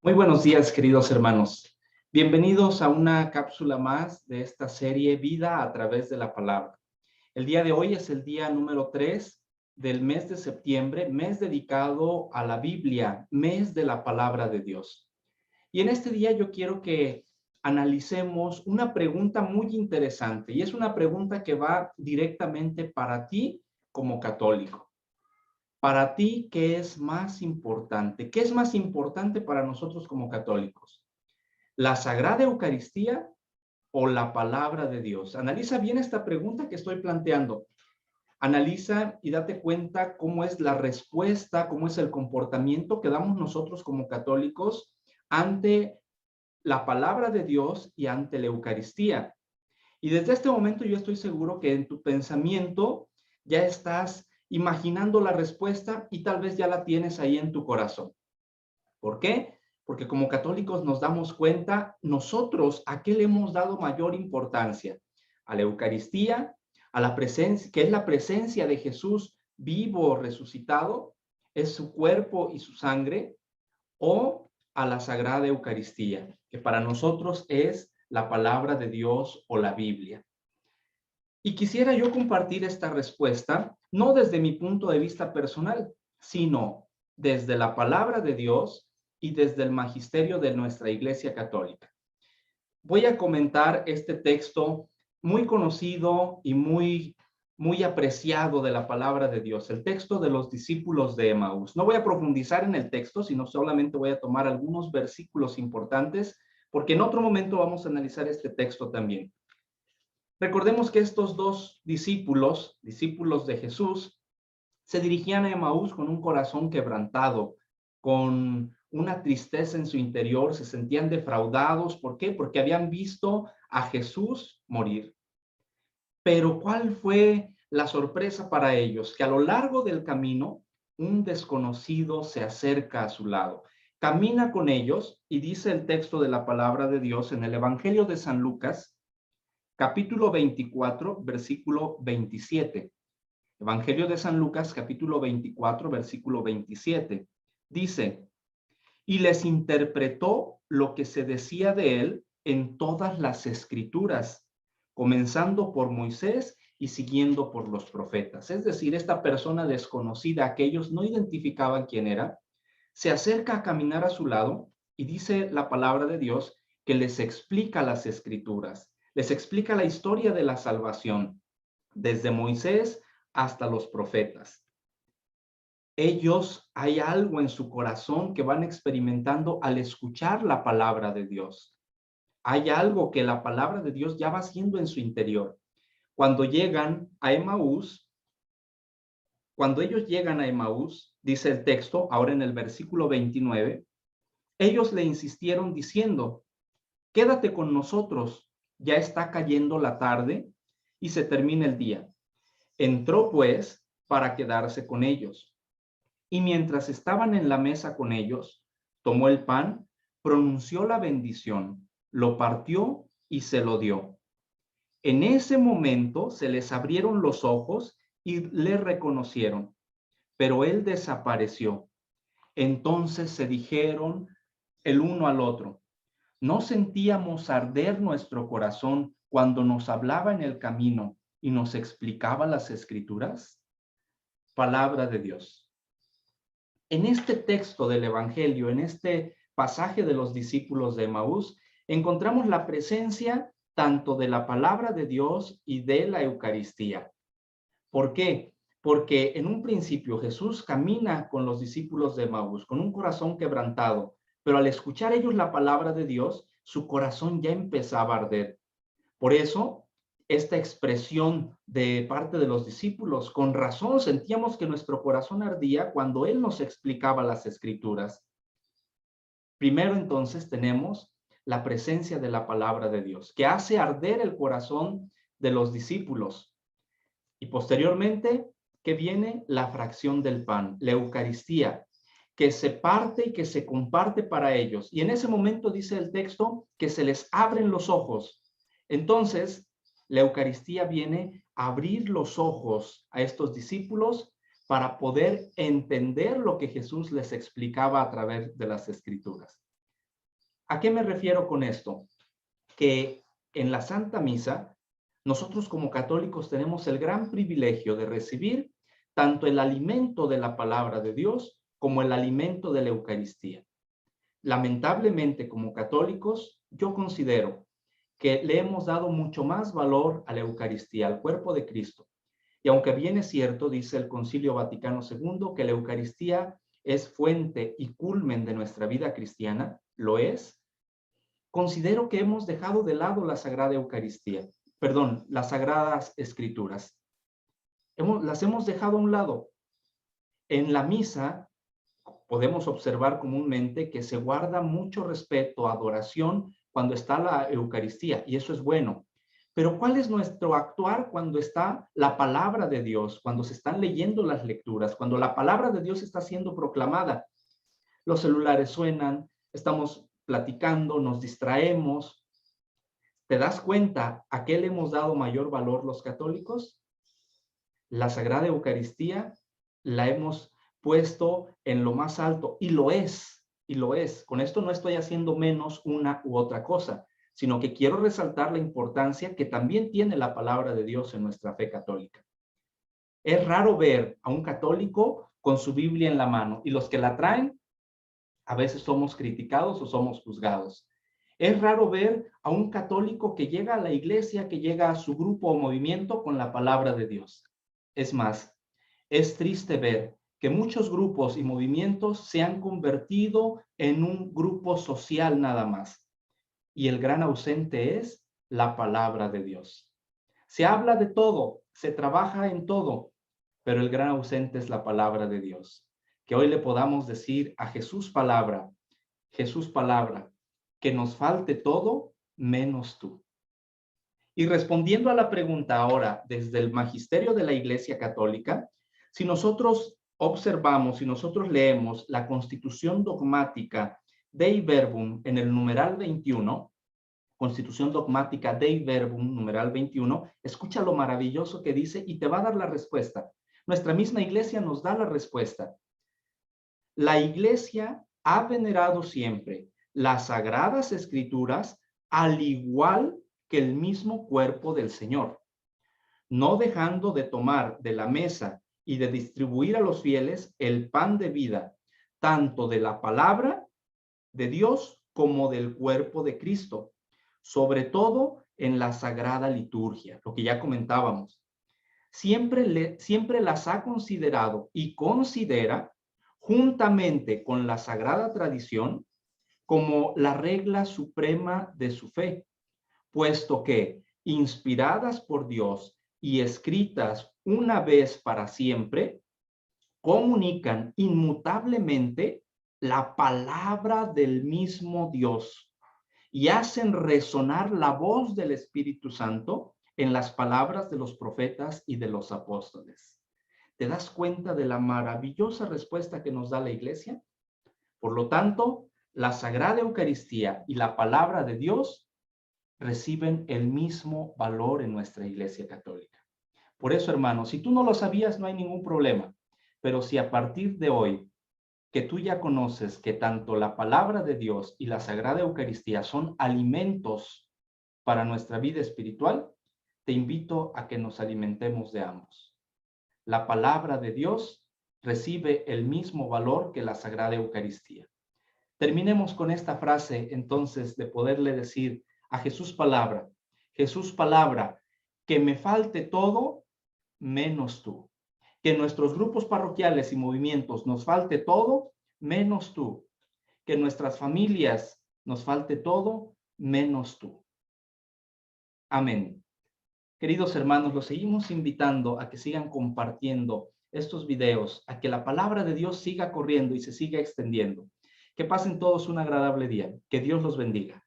Muy buenos días, queridos hermanos. Bienvenidos a una cápsula más de esta serie Vida a través de la palabra. El día de hoy es el día número 3 del mes de septiembre, mes dedicado a la Biblia, mes de la palabra de Dios. Y en este día yo quiero que analicemos una pregunta muy interesante, y es una pregunta que va directamente para ti como católico. Para ti, ¿qué es más importante? ¿Qué es más importante para nosotros como católicos? ¿La Sagrada Eucaristía o la palabra de Dios? Analiza bien esta pregunta que estoy planteando. Analiza y date cuenta cómo es la respuesta, cómo es el comportamiento que damos nosotros como católicos ante la palabra de Dios y ante la Eucaristía. Y desde este momento yo estoy seguro que en tu pensamiento ya estás imaginando la respuesta y tal vez ya la tienes ahí en tu corazón. ¿Por qué? Porque como católicos nos damos cuenta nosotros a qué le hemos dado mayor importancia. A la Eucaristía, a la presencia, que es la presencia de Jesús vivo, resucitado, es su cuerpo y su sangre, o a la Sagrada Eucaristía, que para nosotros es la palabra de Dios o la Biblia. Y quisiera yo compartir esta respuesta, no desde mi punto de vista personal, sino desde la palabra de Dios y desde el magisterio de nuestra Iglesia Católica. Voy a comentar este texto muy conocido y muy apreciado de la palabra de Dios, el texto de los discípulos de Emaús. No voy a profundizar en el texto, sino solamente voy a tomar algunos versículos importantes, porque en otro momento vamos a analizar este texto también. Recordemos que estos dos discípulos de Jesús, se dirigían a Emaús con un corazón quebrantado, con una tristeza en su interior, se sentían defraudados. ¿Por qué? Porque habían visto a Jesús morir. Pero ¿cuál fue la sorpresa para ellos? Que a lo largo del camino, un desconocido se acerca a su lado, camina con ellos y dice el texto de la palabra de Dios en el Evangelio de San Lucas, capítulo 24, versículo 27. Evangelio de San Lucas, capítulo 24, versículo 27. Dice, y les interpretó lo que se decía de él en todas las escrituras, comenzando por Moisés y siguiendo por los profetas. Es decir, esta persona desconocida que ellos no identificaban quién era, se acerca a caminar a su lado y dice la palabra de Dios que les explica las escrituras, les explica la historia de la salvación, desde Moisés hasta los profetas. Ellos, hay algo en su corazón que van experimentando al escuchar la palabra de Dios. Hay algo que la palabra de Dios ya va haciendo en su interior. Cuando llegan a Emaús, cuando ellos llegan a Emaús, dice el texto, ahora en el versículo 29, ellos le insistieron diciendo, quédate con nosotros, ya está cayendo la tarde y se termina el día. Entró pues para quedarse con ellos. Y mientras estaban en la mesa con ellos, tomó el pan, pronunció la bendición, lo partió y se lo dio. En ese momento se les abrieron los ojos y le reconocieron, pero él desapareció. Entonces se dijeron el uno al otro, ¿no sentíamos arder nuestro corazón cuando nos hablaba en el camino y nos explicaba las escrituras? Palabra de Dios. En este texto del Evangelio, en este pasaje de los discípulos de Emaús, encontramos la presencia tanto de la palabra de Dios y de la Eucaristía. ¿Por qué? Porque en un principio Jesús camina con los discípulos de Emaús con un corazón quebrantado, pero al escuchar ellos la palabra de Dios, su corazón ya empezaba a arder. Por eso, esta expresión de parte de los discípulos, con razón sentíamos que nuestro corazón ardía cuando Él nos explicaba las Escrituras. Primero, entonces, tenemos la presencia de la palabra de Dios, que hace arder el corazón de los discípulos. Y posteriormente, que viene la fracción del pan, la Eucaristía, que se parte y que se comparte para ellos. Y en ese momento dice el texto que se les abren los ojos. Entonces, la Eucaristía viene a abrir los ojos a estos discípulos para poder entender lo que Jesús les explicaba a través de las Escrituras. ¿A qué me refiero con esto? Que en la Santa Misa, nosotros como católicos tenemos el gran privilegio de recibir tanto el alimento de la palabra de Dios como el alimento de la Eucaristía. Lamentablemente, como católicos, yo considero que le hemos dado mucho más valor a la Eucaristía, al cuerpo de Cristo. Y aunque bien es cierto, dice el Concilio Vaticano II, que la Eucaristía es fuente y culmen de nuestra vida cristiana, lo es, considero que hemos dejado de lado la Sagrada Eucaristía, perdón, las Sagradas Escrituras. Las hemos dejado a un lado. En la misa podemos observar comúnmente que se guarda mucho respeto, adoración cuando está la Eucaristía, y eso es bueno. Pero ¿cuál es nuestro actuar cuando está la palabra de Dios, cuando se están leyendo las lecturas, cuando la palabra de Dios está siendo proclamada? Los celulares suenan, estamos platicando, nos distraemos. ¿Te das cuenta a qué le hemos dado mayor valor los católicos? La Sagrada Eucaristía la hemos puesto en lo más alto, y lo es, y lo es. Con esto no estoy haciendo menos una u otra cosa, sino que quiero resaltar la importancia que también tiene la palabra de Dios en nuestra fe católica. Es raro ver a un católico con su Biblia en la mano, y los que la traen, a veces somos criticados o somos juzgados. Es raro ver a un católico que llega a la iglesia, que llega a su grupo o movimiento con la palabra de Dios. Es más, es triste ver que muchos grupos y movimientos se han convertido en un grupo social nada más. Y el gran ausente es la palabra de Dios. Se habla de todo, se trabaja en todo, pero el gran ausente es la palabra de Dios. Que hoy le podamos decir a Jesús palabra, que nos falte todo menos tú. Y respondiendo a la pregunta ahora desde el magisterio de la Iglesia Católica, si nosotros observamos, si nosotros leemos la Constitución Dogmática Dei Verbum en el numeral 21, Constitución Dogmática Dei Verbum, numeral 21, escucha lo maravilloso que dice y te va a dar la respuesta. Nuestra misma Iglesia nos da la respuesta. La Iglesia ha venerado siempre las Sagradas Escrituras al igual que el mismo cuerpo del Señor, no dejando de tomar de la mesa y de distribuir a los fieles el pan de vida, tanto de la palabra de Dios como del cuerpo de Cristo, sobre todo en la Sagrada Liturgia, lo que ya comentábamos. Siempre las ha considerado y considera, juntamente con la Sagrada Tradición, como la regla suprema de su fe, puesto que, inspiradas por Dios y escritas una vez para siempre, comunican inmutablemente la palabra del mismo Dios y hacen resonar la voz del Espíritu Santo en las palabras de los profetas y de los apóstoles. ¿Te das cuenta de la maravillosa respuesta que nos da la Iglesia? Por lo tanto, la Sagrada Eucaristía y la palabra de Dios reciben el mismo valor en nuestra Iglesia Católica. Por eso, hermanos, si tú no lo sabías, no hay ningún problema. Pero si a partir de hoy, que tú ya conoces que tanto la palabra de Dios y la Sagrada Eucaristía son alimentos para nuestra vida espiritual, te invito a que nos alimentemos de ambos. La palabra de Dios recibe el mismo valor que la Sagrada Eucaristía. Terminemos con esta frase, entonces, de poderle decir a Jesús palabra, que me falte todo menos tú. Que en nuestros grupos parroquiales y movimientos nos falte todo menos tú. Que en nuestras familias nos falte todo menos tú. Amén. Queridos hermanos, los seguimos invitando a que sigan compartiendo estos videos, a que la palabra de Dios siga corriendo y se siga extendiendo. Que pasen todos un agradable día. Que Dios los bendiga.